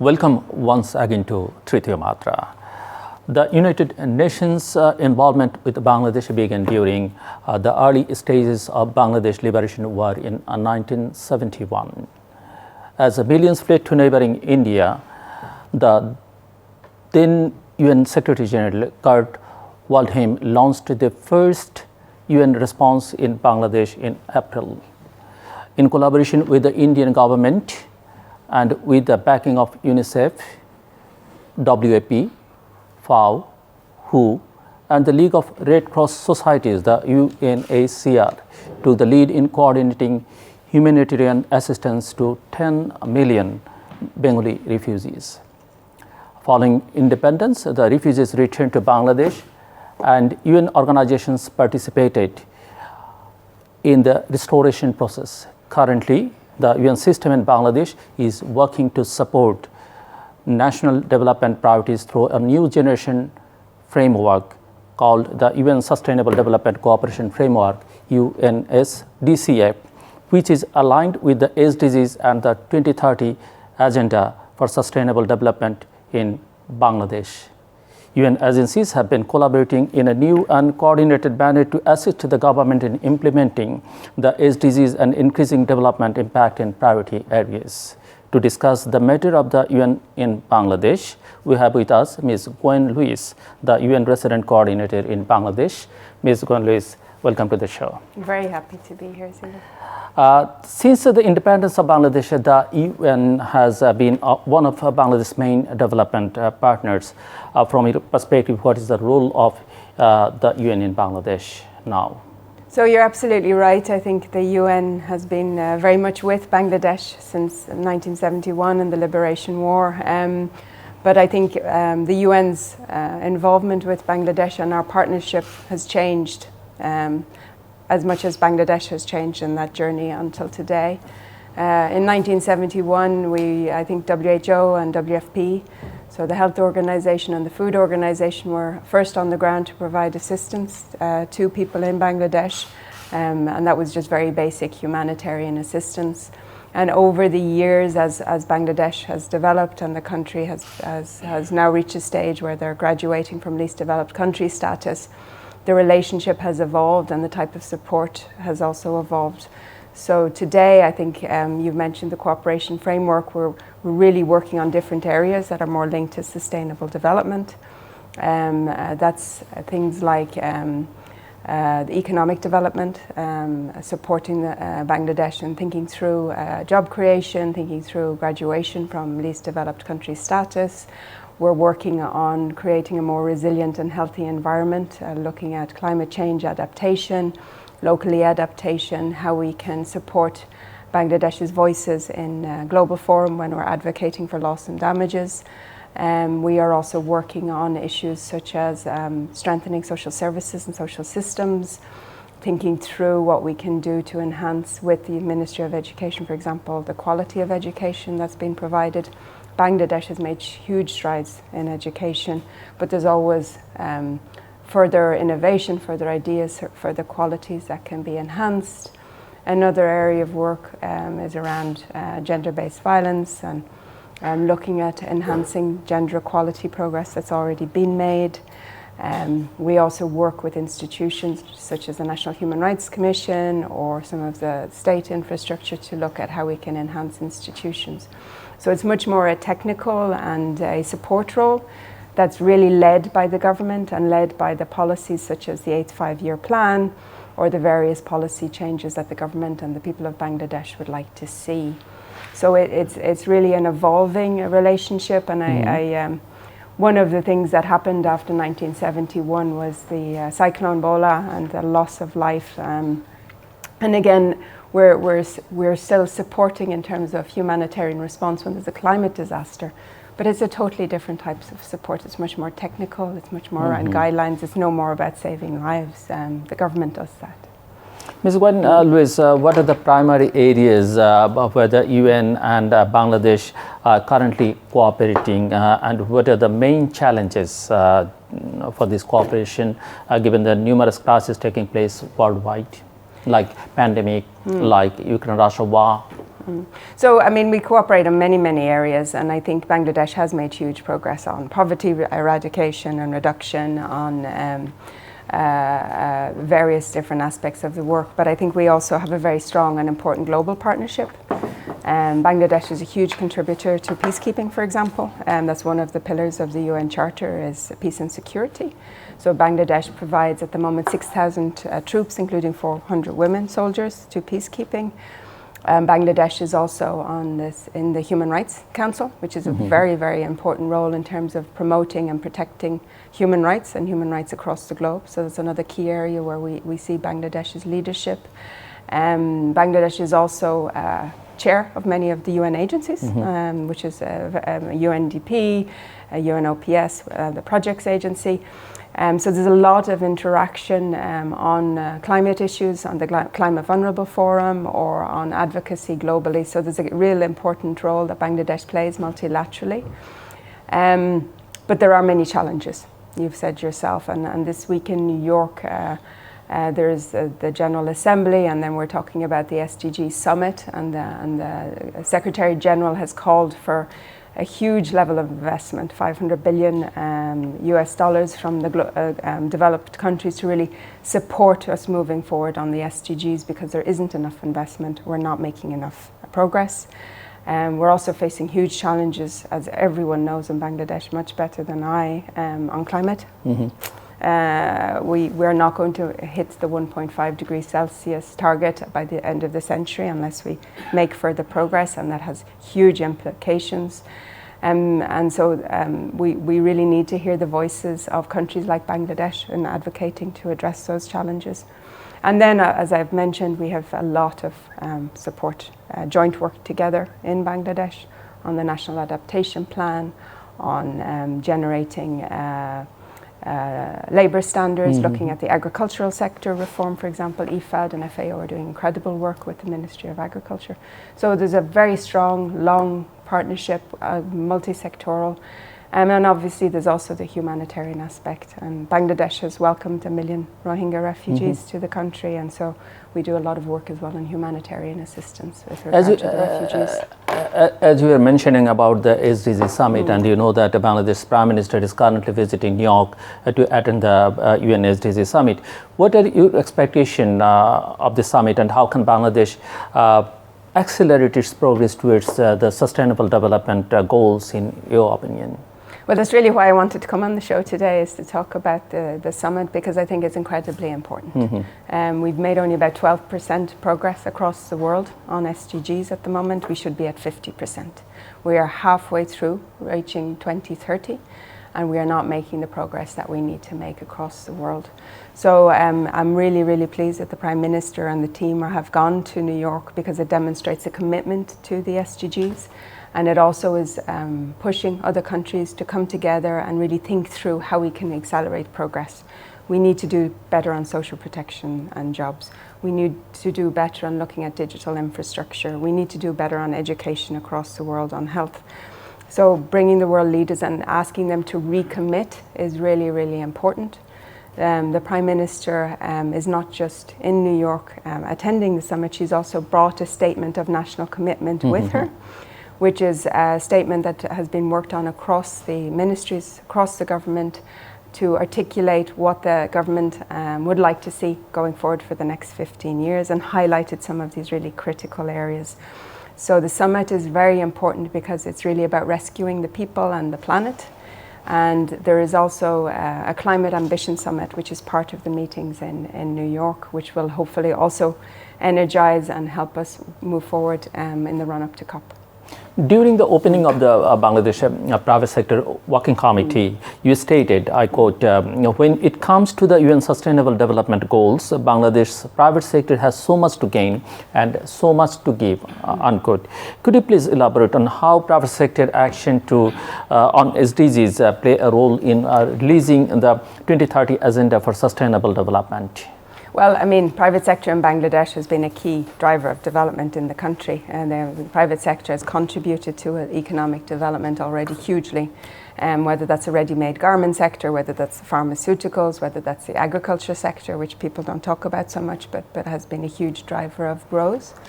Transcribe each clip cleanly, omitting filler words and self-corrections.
Welcome once again to Tritiyo Matra. The United Nations involvement with Bangladesh began during the early stages of Bangladesh Liberation War in 1971. As millions fled to neighboring India, the then UN Secretary General 𝗙𝗲𝗋 launched the first UN response in Bangladesh in April. In collaboration with the Indian government and with the backing of UNICEF, WFP, FAO, WHO, and the League of Red Cross Societies, the UNHCR, took the lead in coordinating humanitarian assistance to 10 million Bengali refugees. Following independence, the refugees returned to Bangladesh, and UN organizations participated in the restoration process. Currently, the UN system in Bangladesh is working to support national development priorities through a new generation framework called the UN Sustainable Development Cooperation Framework, UNSDCF, which is aligned with the SDGs and the 2030 Agenda for Sustainable Development in Bangladesh. UN agencies have been collaborating in a new and coordinated manner to assist the government in implementing the SDGs and increasing development impact in priority areas. To discuss the matter of the UN in Bangladesh, we have with us Ms. Gwyn, the UN Resident Coordinator in Bangladesh. Ms. Gwyn, welcome to the show. Very happy to be here, Zillur. Since the independence of Bangladesh, the UN has been one of Bangladesh's main development partners. From your perspective, what is the role of the UN in Bangladesh now? So you're absolutely right. I think the UN has been very much with Bangladesh since 1971 and the Liberation War. But I think the UN's involvement with Bangladesh and our partnership has changed as much as Bangladesh has changed in that journey until today. In 1971, I think WHO and WFP, so the Health Organization and the Food Organization, were first on the ground to provide assistance to people in Bangladesh, and that was just very basic humanitarian assistance. And over the years, as Bangladesh has developed and the country has now reached a stage where they're graduating from least developed country status, the relationship has evolved and the type of support has also evolved. So today, I think you've mentioned the cooperation framework. We're really working on different areas that are more linked to sustainable development. That's things like the economic development, supporting Bangladesh and thinking through job creation, thinking through graduation from least developed country status. We're working on creating a more resilient and healthy environment, looking at climate change adaptation, locally adaptation, how we can support Bangladesh's voices in global forum when we're advocating for loss and damages. We are also working on issues such as strengthening social services and social systems, thinking through what we can do to enhance with the Ministry of Education, for example, the quality of education that's been provided. Bangladesh has made huge strides in education, but there's always further innovation, further ideas, further qualities that can be enhanced. Another area of work is around gender-based violence and looking at enhancing gender equality progress that's already been made. We also work with institutions such as the National Human Rights Commission or some of the state infrastructure to look at how we can enhance institutions. So it's much more a technical and a support role that's really led by the government and led by the policies such as the 8th five-year plan or the various policy changes that the government and the people of Bangladesh would like to see. So it's really an evolving relationship, and one of the things that happened after 1971 was the cyclone 𝗙𝗶𝗶 and the loss of life. And again, we're still supporting in terms of humanitarian response when there's a climate disaster, but it's a totally different types of support. It's much more technical, it's much more around guidelines, it's no more about saving lives. The government does that. Ms. Gwyn, what are the primary areas where the UN and Bangladesh are currently cooperating, and what are the main challenges for this cooperation given the numerous crises taking place worldwide, like pandemic, like Ukraine-Russia war, So, I mean, we cooperate in many, many areas, and I think Bangladesh has made huge progress on poverty eradication and reduction, on various different aspects of the work. But I think we also have a very strong and important global partnership. Bangladesh is a huge contributor to peacekeeping, for example, and that's one of the pillars of the UN Charter is peace and security. So Bangladesh provides at the moment 6,000 troops, including 400 women soldiers, to peacekeeping. Bangladesh is also on in the Human Rights Council, which is a very, very important role in terms of promoting and protecting human rights and human rights across the globe. So that's another key area where we see Bangladesh's leadership. Bangladesh is also chair of many of the UN agencies, which is UNDP, UNOPS, the Projects Agency. So there's a lot of interaction on climate issues, on the Climate Vulnerable Forum, or on advocacy globally. So there's a real important role that Bangladesh plays multilaterally. But there are many challenges, you've said yourself. And this week in New York, there's the General Assembly, and then we're talking about the SDGs Summit. And the Secretary General has called for a huge level of investment, $500 billion US dollars from the developed countries to really support us moving forward on the SDGs, because there isn't enough investment. We're not making enough progress. We're also facing huge challenges, as everyone knows in Bangladesh much better than I, on climate. We're not going to hit the 1.5 degrees Celsius target by the end of the century unless we make further progress, and that has huge implications. And so we really need to hear the voices of countries like Bangladesh in advocating to address those challenges. And then, as I've mentioned, we have a lot of support, joint work together in Bangladesh on the National Adaptation Plan, on generating labour standards, looking at the agricultural sector reform, for example. IFAD and FAO are doing incredible work with the Ministry of Agriculture. So there's a very strong, long partnership, multi-sectoral. And obviously there's also the humanitarian aspect. And Bangladesh has welcomed 1 million Rohingya refugees to the country, and so we do a lot of work as well in humanitarian assistance with regard to the refugees. As you were mentioning about the SDGs summit, and you know that the Bangladesh Prime Minister is currently visiting New York to attend the UN SDGs summit. What are your expectations of the summit, and how can Bangladesh accelerate its progress towards the sustainable development goals, in your opinion? Well, that's really why I wanted to come on the show today, is to talk about the summit, because I think it's incredibly important. We've made only about 12% progress across the world on SDGs at the moment. We should be at 50%. We are halfway through reaching 2030, and we are not making the progress that we need to make across the world. So I'm really, really pleased that the Prime Minister and the team have gone to New York, because it demonstrates a commitment to the SDGs. And it also is pushing other countries to come together and really think through how we can accelerate progress. We need to do better on social protection and jobs. We need to do better on looking at digital infrastructure. We need to do better on education across the world, on health. So bringing the world leaders and asking them to recommit is really, really important. The Prime Minister is not just in New York attending the summit, she's also brought a statement of national commitment with her, which is a statement that has been worked on across the ministries, across the government, to articulate what the government would like to see going forward for the next 15 years, and highlighted some of these really critical areas. So the summit is very important because it's really about rescuing the people and the planet. And there is also a Climate Ambition Summit, which is part of the meetings in New York, which will hopefully also energize and help us move forward in the run-up to COP. During the opening of the Bangladesh Private Sector Working Committee, you stated, I quote, when it comes to the UN Sustainable Development Goals, Bangladesh's private sector has so much to gain and so much to give, unquote. Could you please elaborate on how private sector action on SDGs play a role in releasing the 2030 Agenda for Sustainable Development? Well, I mean, private sector in Bangladesh has been a key driver of development in the country, and the private sector has contributed to economic development already hugely, whether that's a ready-made garment sector, whether that's the pharmaceuticals, whether that's the agriculture sector, which people don't talk about so much, but has been a huge driver of growth.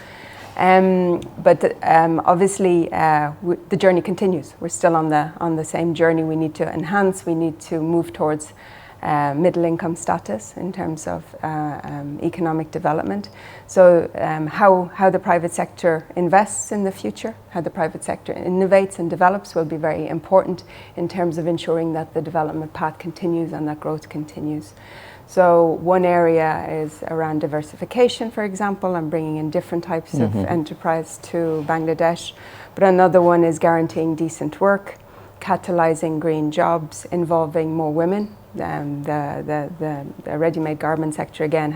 Obviously, the journey continues. We're still on the same journey. We need to enhance. We need to move towards middle income status in terms of economic development. So how the private sector invests in the future, how the private sector innovates and develops will be very important in terms of ensuring that the development path continues and that growth continues. So one area is around diversification, for example, and bringing in different types of enterprise to Bangladesh. But another one is guaranteeing decent work, catalyzing green jobs, involving more women. The ready-made garment sector again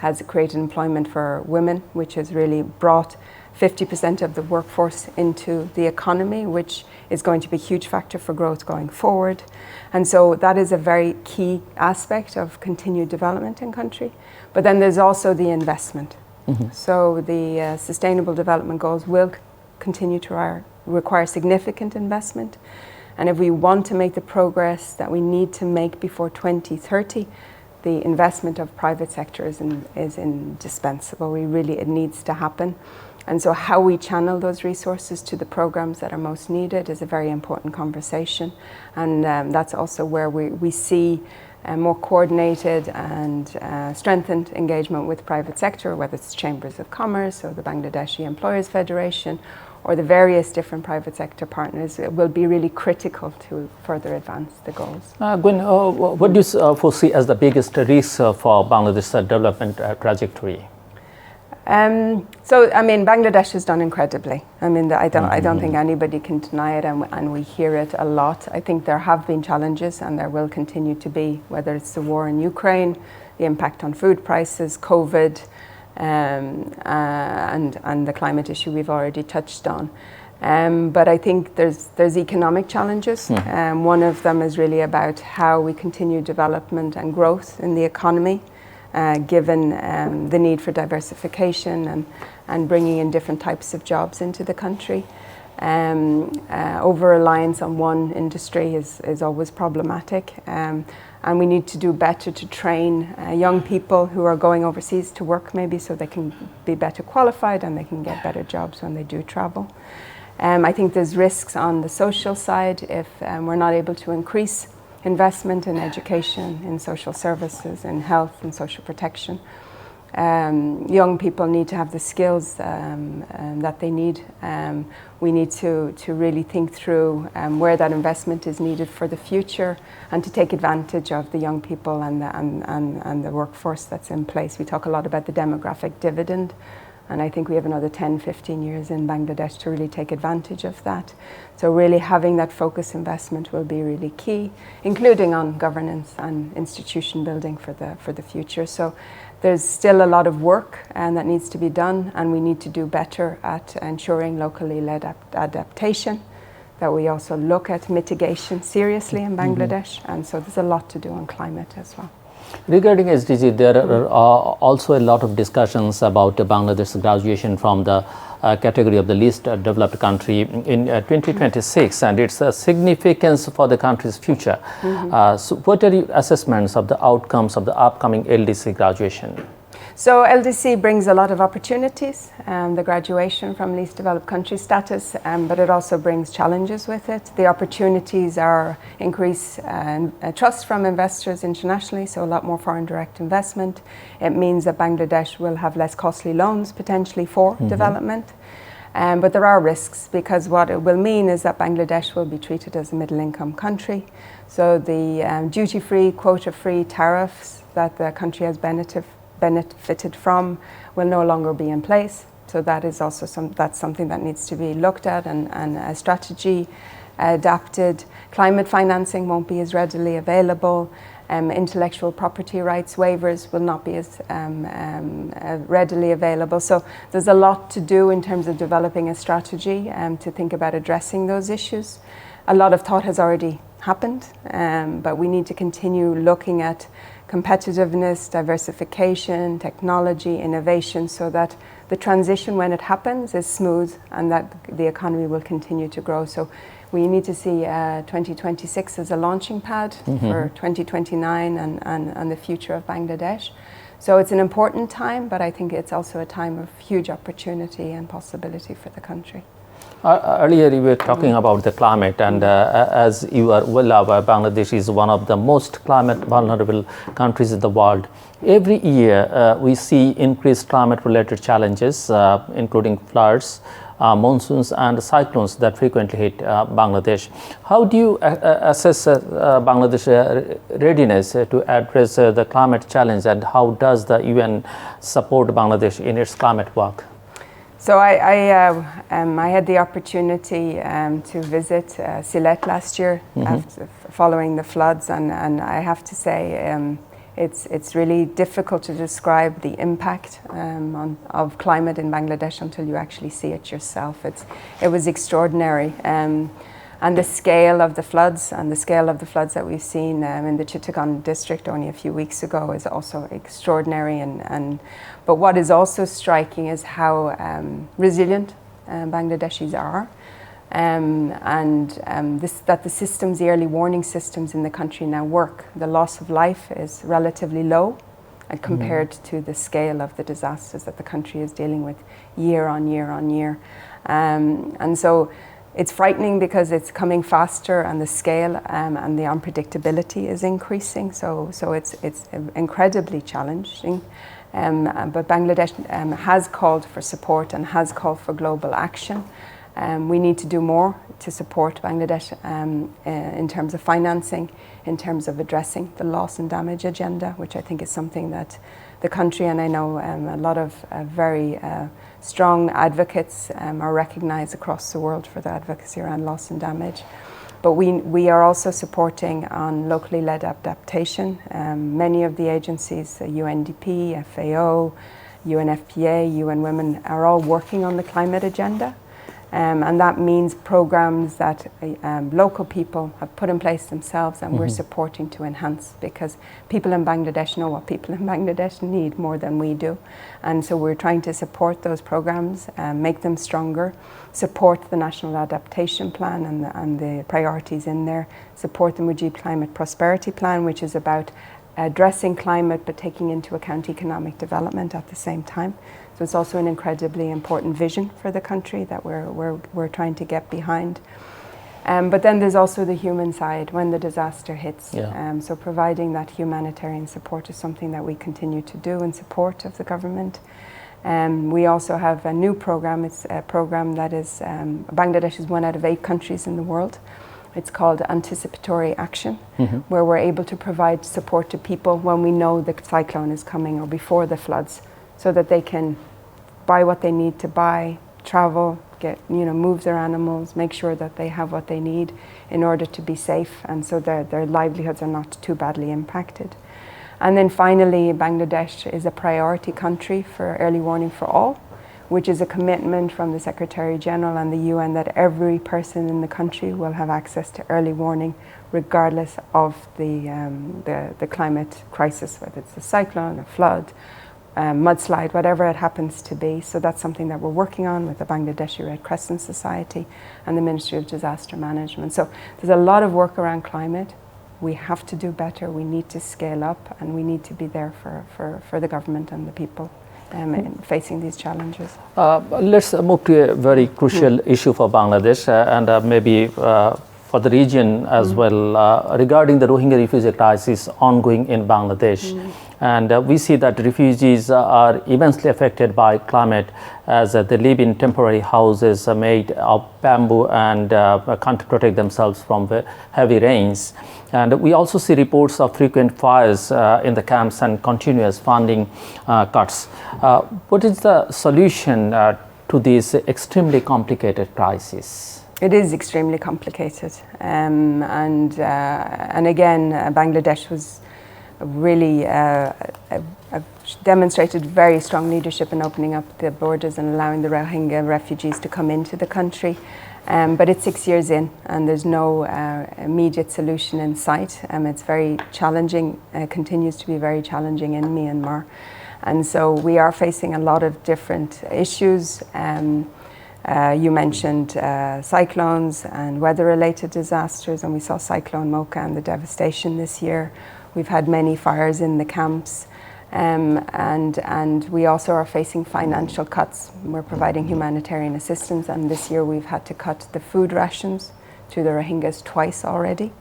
has created employment for women, which has really brought 50% of the workforce into the economy, which is going to be a huge factor for growth going forward. And so that is a very key aspect of continued development in country. But then there's also the investment. So the Sustainable Development Goals will continue to require significant investment. And if we want to make the progress that we need to make before 2030, the investment of private sector is indispensable. It needs to happen. And so how we channel those resources to the programs that are most needed is a very important conversation. And that's also where we see more coordinated and strengthened engagement with private sector, whether it's chambers of commerce or the Bangladeshi Employers Federation or the various different private sector partners. It will be really critical to further advance the goals. Gwyn, what do you foresee as the biggest risk for Bangladesh's development trajectory? So, I mean, Bangladesh has done incredibly. I mean, I don't think anybody can deny it, and we hear it a lot. I think there have been challenges, and there will continue to be, whether it's the war in Ukraine, the impact on food prices, COVID, and the climate issue we've already touched on. But I think there's economic challenges. One of them is really about how we continue development and growth in the economy, given the need for diversification and bringing in different types of jobs into the country. Over-reliance on one industry is always problematic. And we need to do better to train young people who are going overseas to work, maybe so they can be better qualified and they can get better jobs when they do travel. I think there's risks on the social side if we're not able to increase investment in education, in social services, in health and social protection. Young people need to have the skills that they need. We need to really think through where that investment is needed for the future and to take advantage of the young people and the workforce that's in place. We talk a lot about the demographic dividend, and I think we have another 10, 15 years in Bangladesh to really take advantage of that. So really having that focus investment will be really key, including on governance and institution building for the future. So there's still a lot of work that needs to be done, and we need to do better at ensuring locally led adaptation, that we also look at mitigation seriously in Bangladesh, and so there's a lot to do on climate as well. Regarding SDG, there are also a lot of discussions about Bangladesh's graduation from the category of the least developed country in 2026 and its significance for the country's future. So what are your assessments of the outcomes of the upcoming 𝗙DC graduation? So 𝗙DC brings a lot of opportunities, the graduation from least developed country status, but it also brings challenges with it. The opportunities are increased trust from investors internationally, so a lot more foreign direct investment. It means that Bangladesh will have less costly loans potentially for development. But there are risks, because what it will mean is that Bangladesh will be treated as a middle income country. So the duty-free, quota-free tariffs that the country has benefited from will no longer be in place. So that is also something that needs to be looked at and a strategy adapted. Climate financing won't be as readily available. Intellectual property rights waivers will not be as readily available. So there's a lot to do in terms of developing a strategy to think about addressing those issues. A lot of thought has already happened, but we need to continue looking at competitiveness, diversification, technology, innovation, so that the transition, when it happens, is smooth and that the economy will continue to grow. So we need to see 2026 as a launching pad for 2029 and the future of Bangladesh. So it's an important time, but I think it's also a time of huge opportunity and possibility for the country. Earlier you were talking about the climate, and as you are well aware, Bangladesh is one of the most climate vulnerable countries in the world. Every year we see increased climate related challenges, including floods, monsoons and cyclones that frequently hit Bangladesh. How do you assess Bangladesh's readiness to address the climate challenge, and how does the UN support Bangladesh in its climate work? So I had the opportunity to visit Sylhet last year following the floods, and I have to say it's really difficult to describe the impact of climate in Bangladesh until you actually see it yourself. It was extraordinary. And the scale of the floods that we've seen in the Chittagong district only a few weeks ago is also extraordinary. But what is also striking is how resilient Bangladeshis are, that the systems, the early warning systems in the country now work. The loss of life is relatively low compared to the scale of the disasters that the country is dealing with year on year on year. And so it's frightening because it's coming faster, and the scale and the unpredictability is increasing. So it's incredibly challenging. But Bangladesh has called for support and has called for global action. We need to do more to support Bangladesh in terms of financing, in terms of addressing the loss and damage agenda, which I think is something that the country, and I know a lot of very strong advocates are recognized across the world for their advocacy around loss and damage. But we are also supporting on locally led adaptation. Many of the agencies, UNDP, FAO, UNFPA, UN Women, are all working on the climate agenda. And that means programs that local people have put in place themselves, and we're supporting to enhance, because people in Bangladesh know what people in Bangladesh need more than we do. And so we're trying to support those programs, make them stronger, support the National Adaptation Plan and the priorities in there, support the Mujib Climate Prosperity Plan, which is about addressing climate but taking into account economic development at the same time. So it's also an incredibly important vision for the country that we're trying to get behind. But then there's also the human side when the disaster hits. Yeah. So providing that humanitarian support is something that we continue to do in support of the government. We also have a new program. It's a program that is, Bangladesh is one out of 8 countries in the world. It's called Anticipatory Action, where we're able to provide support to people when we know the cyclone is coming or before the floods, so that they can buy what they need to buy, travel, move their animals, make sure that they have what they need in order to be safe, and so their livelihoods are not too badly impacted. And then finally, Bangladesh is a priority country for early warning for all, which is a commitment from the Secretary General and the UN that every person in the country will have access to early warning, regardless of the climate crisis, whether it's a cyclone, a flood, mudslide, whatever it happens to be. So that's something that we're working on with the Bangladeshi Red Crescent Society and the Ministry of Disaster Management. So there's a lot of work around climate. We have to do better, we need to scale up, and we need to be there for the government and the people in facing these challenges. Let's move to a very crucial issue for Bangladesh and maybe for the region as well, regarding the Rohingya refugee crisis ongoing in Bangladesh. And we see that refugees are immensely affected by climate, as they live in temporary houses made of bamboo and can't protect themselves from the heavy rains. And we also see reports of frequent fires in the camps and continuous funding cuts. What is the solution to this extremely complicated crisis? It is extremely complicated, and again, Bangladesh was really demonstrated very strong leadership in opening up the borders and allowing the Rohingya refugees to come into the country. But it's 6 years in, and there's no immediate solution in sight. It's very challenging, continues to be very challenging in Myanmar, and so we are facing a lot of different issues. You mentioned cyclones and weather-related disasters, and we saw Cyclone Mocha and the devastation this year. We've had many fires in the camps. And we also are facing financial cuts. We're providing humanitarian assistance, and this year we've had to cut the food rations to the Rohingyas twice already.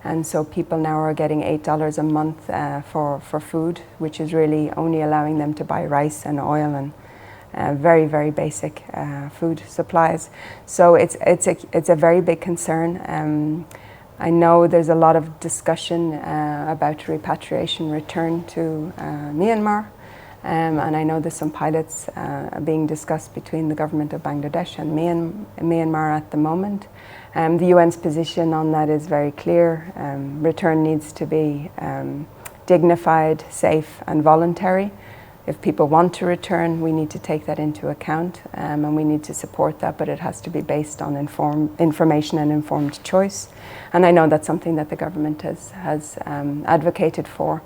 And so people now are getting $8 a month for food, which is really only allowing them to buy rice and oil and very, very basic food supplies. So it's a very big concern. I know there's a lot of discussion about repatriation, return to Myanmar, and I know there's some pilots being discussed between the government of Bangladesh and Myanmar at the moment. The UN's position on that is very clear. Return needs to be dignified, safe and voluntary. If people want to return, we need to take that into account, and we need to support that, but it has to be based on information and informed choice. And I know that's something that the government has advocated for.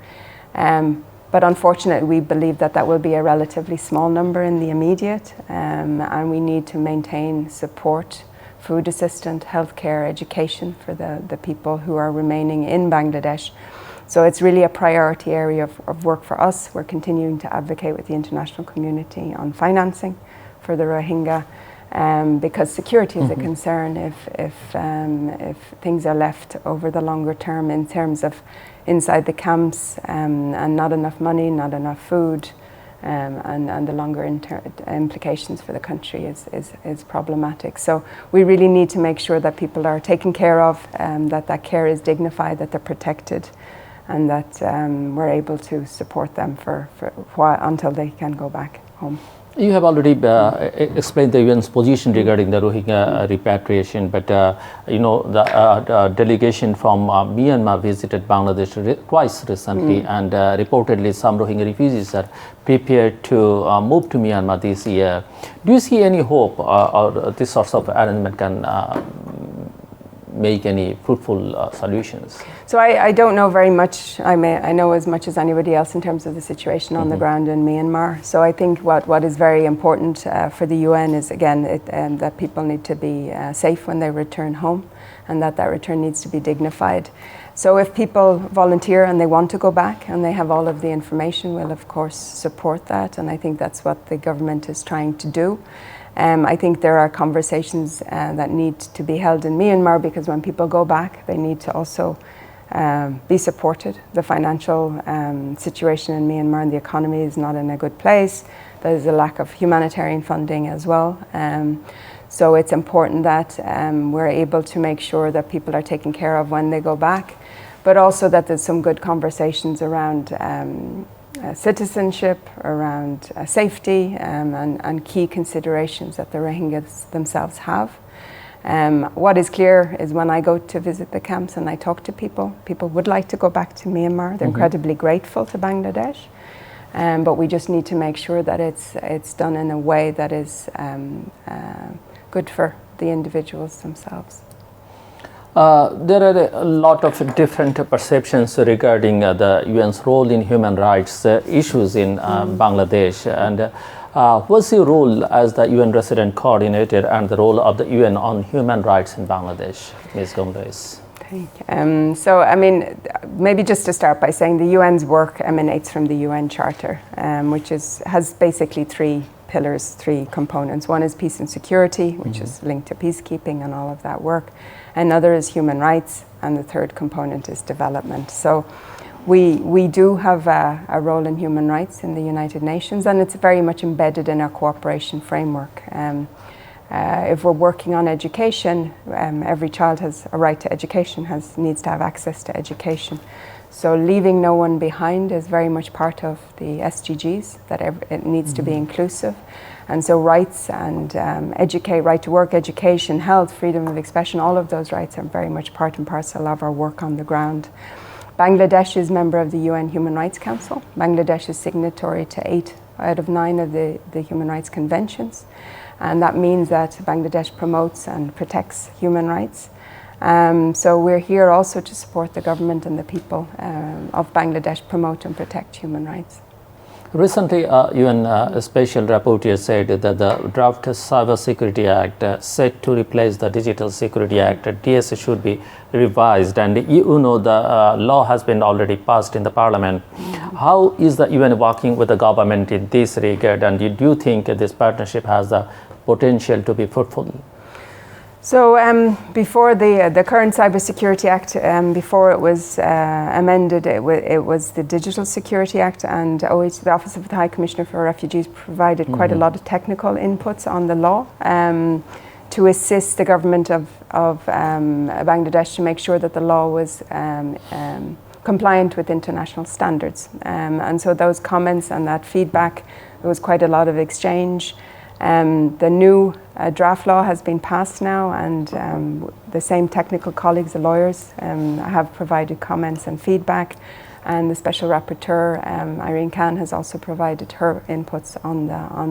But unfortunately, we believe that that will be a relatively small number in the immediate, and we need to maintain support, food assistance, healthcare, education for the people who are remaining in Bangladesh. So it's really a priority area of work for us. We're continuing to advocate with the international community on financing for the Rohingya, because security is a concern if things are left over the longer term in terms of inside the camps, and not enough money, not enough food, and the longer implications for the country is problematic. So we really need to make sure that people are taken care of, that care is dignified, that they're protected, and that we're able to support them for until they can go back home. You have already explained the UN's position regarding the Rohingya repatriation, but the delegation from Myanmar visited Bangladesh twice recently, and reportedly some Rohingya refugees are prepared to move to Myanmar this year. Do you see any hope or this sort of arrangement can make any fruitful solutions? So I don't know very much. I know as much as anybody else in terms of the situation on the ground in Myanmar. So I think what is very important for the UN is, again, that people need to be safe when they return home, and that return needs to be dignified. So if people volunteer and they want to go back and they have all of the information, we'll of course support that, and I think that's what the government is trying to do. I think there are conversations that need to be held in Myanmar, because when people go back, they need to also be supported. The financial situation in Myanmar and the economy is not in a good place. There's a lack of humanitarian funding as well. So it's important that we're able to make sure that people are taken care of when they go back, but also that there's some good conversations around citizenship, around safety, and key considerations that the Rohingyas themselves have. What is clear is when I go to visit the camps and I talk to people, people would like to go back to Myanmar. They're incredibly grateful to Bangladesh, but we just need to make sure that it's done in a way that is good for the individuals themselves. There are a lot of different perceptions regarding the UN's role in human rights issues in Bangladesh, and what's your role as the UN resident coordinator and the role of the UN on human rights in Bangladesh, Ms. Gomez? Thank you. So, I mean, maybe just to start by saying the UN's work emanates from the UN Charter, which has basically three pillars, three components. One is peace and security, which is linked to peacekeeping and all of that work. Another is human rights, and the third component is development. So we do have a role in human rights in the United Nations, and it's very much embedded in our cooperation framework. If we're working on education, every child has a right to education, needs to have access to education. So leaving no one behind is very much part of the SDGs, that it needs to be inclusive. And so rights and right to work, education, health, freedom of expression, all of those rights are very much part and parcel of our work on the ground. Bangladesh is member of the UN Human Rights Council. Bangladesh is signatory to 8 out of 9 of the Human Rights Conventions. And that means that Bangladesh promotes and protects human rights. So we're here also to support the government and the people of Bangladesh promote and protect human rights. Recently, UN Special Rapporteur said that the draft Cyber Security Act set to replace the Digital Security Act, DS, should be revised. And you know the law has been already passed in the Parliament. How is the UN working with the government in this regard? And do you think this partnership has the potential to be fruitful? So before the current Cybersecurity Act, before it was amended, it was the Digital Security Act, and the Office of the High Commissioner for Refugees provided quite a lot of technical inputs on the law to assist the government of Bangladesh to make sure that the law was compliant with international standards. And so those comments and that feedback, there was quite a lot of exchange. The new draft law has been passed now, and the same technical colleagues, the lawyers, have provided comments and feedback, and the Special Rapporteur, Irene Khan, has also provided her inputs on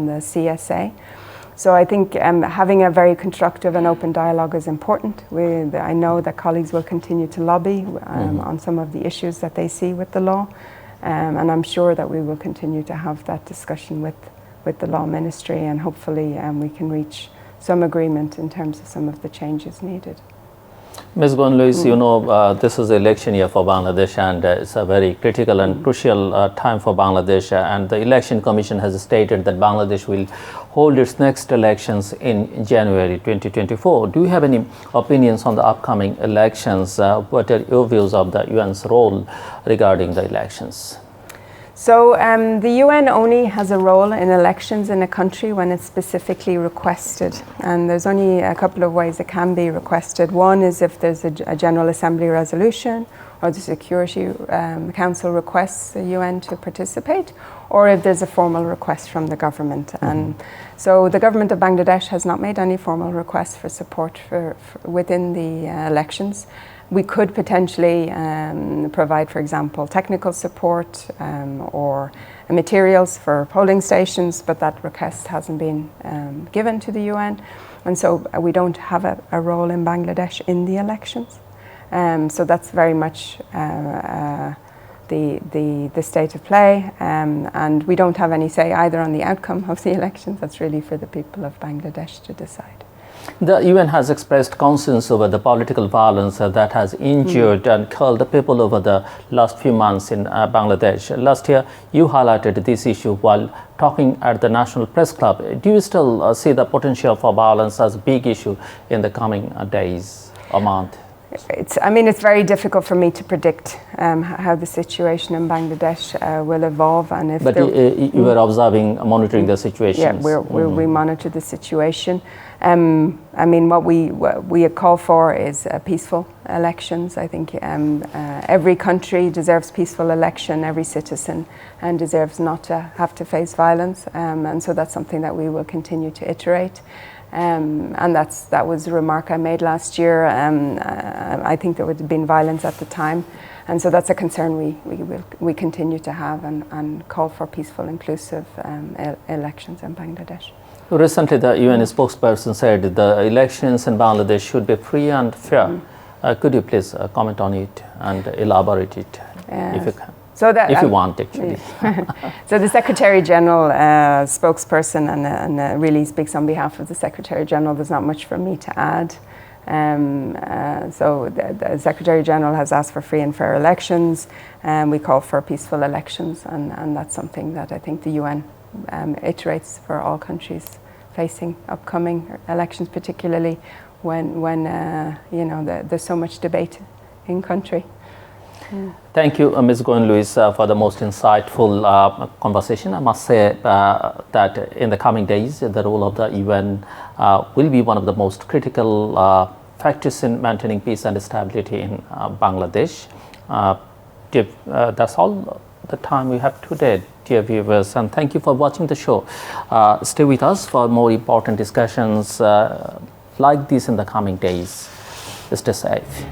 the CSA. So I think having a very constructive and open dialogue is important. I know that colleagues will continue to lobby on some of the issues that they see with the law, and I'm sure that we will continue to have that discussion with the Law Ministry, and hopefully we can reach some agreement in terms of some of the changes needed. Ms. Gwyn, you know, this is the election year for Bangladesh, and it's a very critical and crucial time for Bangladesh, and the Election Commission has stated that Bangladesh will hold its next elections in January 2024. Do you have any opinions on the upcoming elections? What are your views of the UN's role regarding the elections? So the UN only has a role in elections in a country when it's specifically requested, and there's only a couple of ways it can be requested. One is if there's a General Assembly resolution, or the Security Council requests the UN to participate, or if there's a formal request from the government. And so the government of Bangladesh has not made any formal requests for support within the elections. We could potentially provide, for example, technical support or materials for polling stations, but that request hasn't been given to the UN. And so we don't have a role in Bangladesh in the elections. So that's very much the state of play. And we don't have any say either on the outcome of the elections. That's really for the people of Bangladesh to decide. The UN has expressed concerns over the political violence that has injured and killed the people over the last few months in Bangladesh. Last year, you highlighted this issue while talking at the National Press Club. Do you still see the potential for violence as a big issue in the coming days or month? It's very difficult for me to predict how the situation in Bangladesh will evolve, and if. But you were observing, monitoring the situation. Yeah, we monitor the situation. What we call for is peaceful elections. I think every country deserves peaceful election. Every citizen deserves not to have to face violence, and so that's something that we will continue to iterate. And that was a remark I made last year. I think there would have been violence at the time, and so that's a concern we continue to have, and call for peaceful, inclusive elections in Bangladesh. Recently, the UN spokesperson said the elections in Bangladesh should be free and fair. Could you please comment on it and elaborate it, if you can? So if you want, actually. So the Secretary General spokesperson and really speaks on behalf of the Secretary General. There's not much for me to add. So the Secretary General has asked for free and fair elections, and we call for peaceful elections, and that's something that I think the UN iterates for all countries facing upcoming elections, particularly when there's so much debate in country. Thank you, Ms. Gwyn, for the most insightful conversation. I must say that in the coming days, the role of the UN will be one of the most critical factors in maintaining peace and stability in Bangladesh. That's all the time we have today, dear viewers, and thank you for watching the show. Stay with us for more important discussions like this in the coming days. Stay safe.